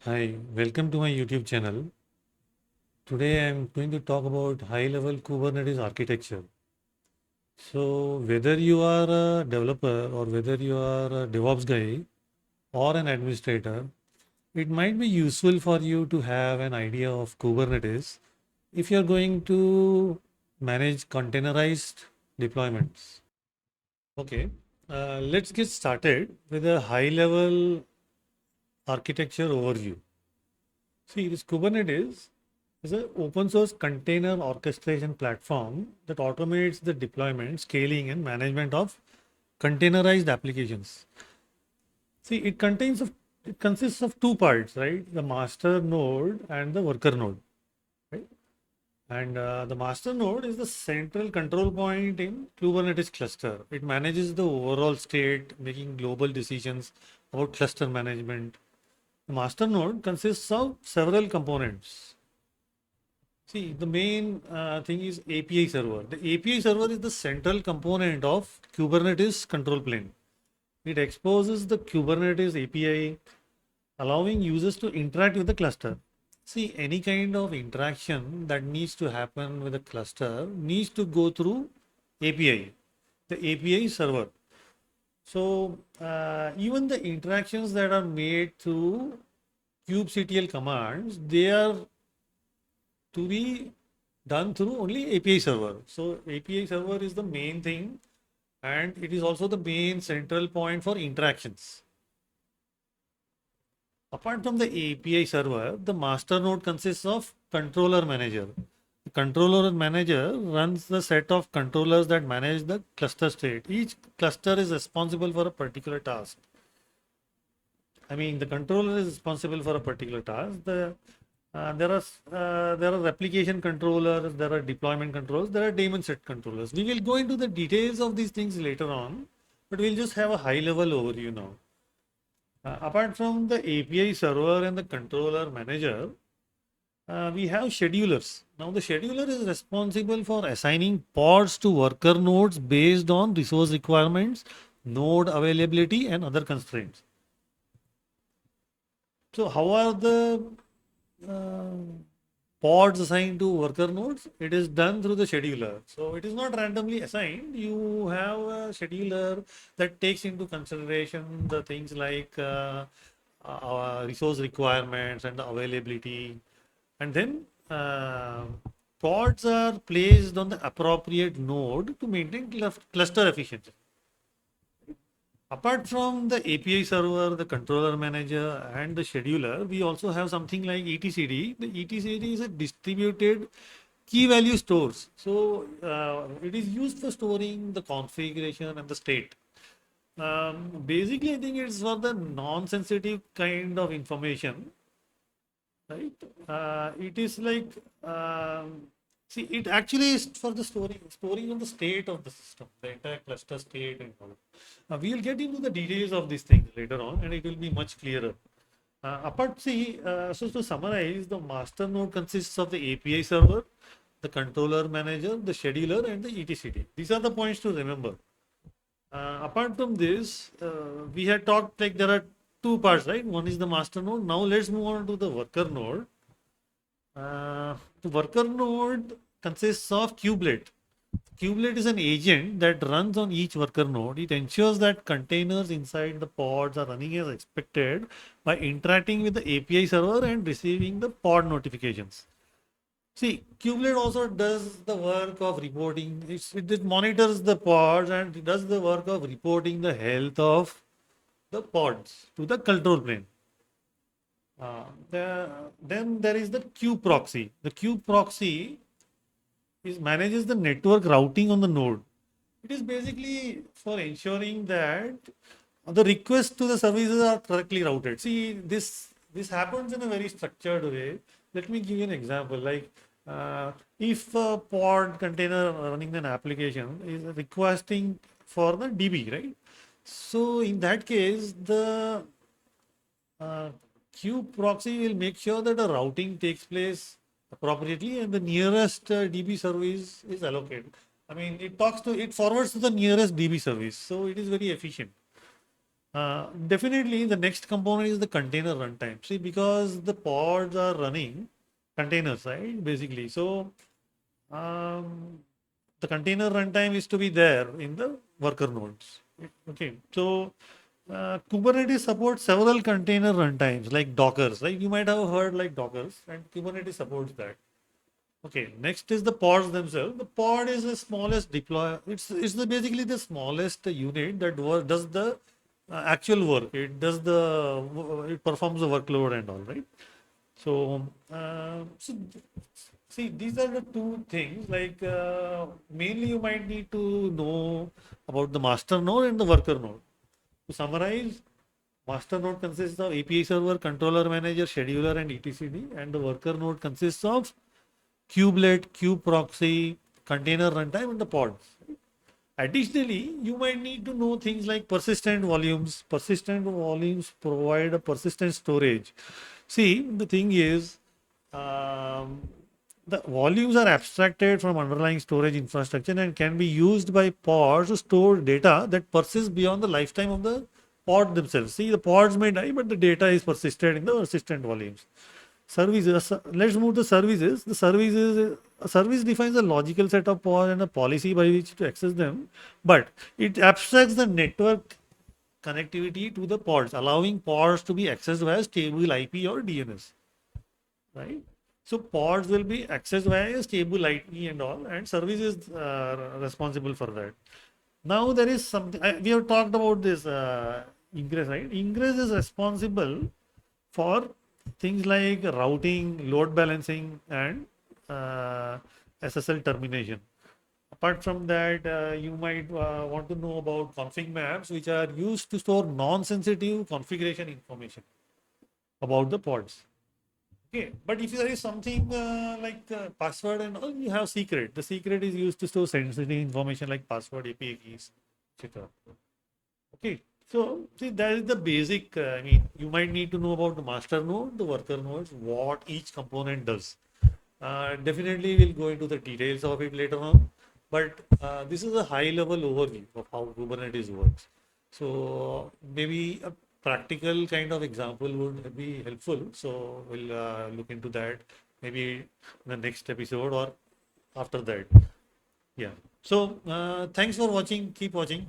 Hi, welcome to my YouTube channel. Today I'm going to talk about high-level Kubernetes architecture. So whether you are a developer or whether you are a DevOps guy or an administrator, it might be useful for you to have an idea of Kubernetes if you're going to manage containerized deployments. Okay, let's get started with a high-level architecture overview. See, this Kubernetes is an open source container orchestration platform that automates the deployment, scaling, and management of containerized applications. See, it consists of two parts, right? The master node and the worker node, right? And the master node is the central control point in Kubernetes cluster. It manages the overall state, making global decisions about cluster management. The master node consists of several components. See, the main thing is API server. The API server is the central component of Kubernetes control plane. It exposes the Kubernetes API, allowing users to interact with the cluster. See, any kind of interaction that needs to happen with a cluster needs to go through API, the API server. So, even the interactions that are made through kubectl commands, they are to be done through only API server. So API server is the main thing and it is also the main central point for interactions. Apart from the API server, the master node consists of controller manager. The controller manager runs the set of controllers that manage the cluster state. Each cluster is responsible for a particular task. I mean, the controller is responsible for a particular task. There are replication controllers, there are deployment controllers, there are daemon set controllers. We will go into the details of these things later on, but we'll just have a high level overview now. Apart from the API server and the controller manager, we have schedulers. Now, the scheduler is responsible for assigning pods to worker nodes based on resource requirements, node availability, and other constraints. So, how are the uh, pods assigned to worker nodes? It is done through the scheduler. So, it is not randomly assigned. You have a scheduler that takes into consideration the things like resource requirements and the availability. And then pods are placed on the appropriate node to maintain cluster efficiency. Apart from the API server, the controller manager, and the scheduler, we also have something like etcd. The etcd is a distributed key value stores. So it is used for storing the configuration and the state. Basically, I think it's for the non-sensitive kind of information, right? It is like see, it actually is for the storing of the state of the system, the entire cluster state and all. We will get into the details of these things later on, and it will be much clearer. So to summarize, the master node consists of the API server, the controller manager, the scheduler, and the etcd. These are the points to remember. Apart from this, we had talked like there are two parts, right? One is the master node. Now let's move on to the worker node. The worker node consists of kubelet. Kubelet is an agent that runs on each worker node. It ensures that containers inside the pods are running as expected by interacting with the API server and receiving the pod notifications. See, Kubelet also does the work of reporting. It monitors the pods and it does the work of reporting the health of the pods to the control plane. Then there is the kube proxy. The kube proxy manages the network routing on the node. It is basically for ensuring that the requests to the services are correctly routed. See, this happens in a very structured way. Let me give you an example. Like if a pod container running an application is requesting for the DB, right? So in that case, the uh, kube proxy will make sure that the routing takes place appropriately and the nearest DB service is allocated. I mean, it forwards to the nearest DB service, so it is very efficient. Definitely, the next component is the container runtime. See, because the pods are running containers, right? Basically, so um, the container runtime is to be there in the worker nodes. Okay, so Kubernetes supports several container runtimes like Dockers. Like you might have heard like Dockers, and Kubernetes supports that. Okay, next is the pods themselves. The pod is the smallest deploy. It's basically the smallest unit that does the actual work. It performs the workload and all, right? So, see, these are the two things. Like mainly, you might need to know about the master node and the worker node. To summarize, master node consists of API server, controller manager, scheduler, and etcd, and the worker node consists of kubelet, kubeproxy, container runtime, and the pods. Additionally, you might need to know things like persistent volumes. Persistent volumes provide a persistent storage. See, the thing is, um, the volumes are abstracted from underlying storage infrastructure and can be used by pods to store data that persists beyond the lifetime of the pod themselves. See, the pods may die, but the data is persisted in the persistent volumes. Services. Let's move to services. The services. A service defines a logical set of pods and a policy by which to access them, but it abstracts the network connectivity to the pods, allowing pods to be accessed via stable IP or DNS. Right. So pods will be accessed via stable IP and all, and service is responsible for that. Now there is something we have talked about this ingress, right? Ingress is responsible for things like routing, load balancing, and uh, SSL termination. Apart from that, you might want to know about config maps, which are used to store non-sensitive configuration information about the pods. Okay, but if there is something like password and all, you have secret. The secret is used to store sensitive information like password, API keys, etc. Okay, so see that is the basic. I mean, you might need to know about the master node, the worker nodes, what each component does. Definitely, we'll go into the details of it later on, but this is a high-level overview of how Kubernetes works. So maybe a practical kind of example would be helpful. So we'll look into that maybe in the next episode or after that. Yeah. So thanks for watching. Keep watching.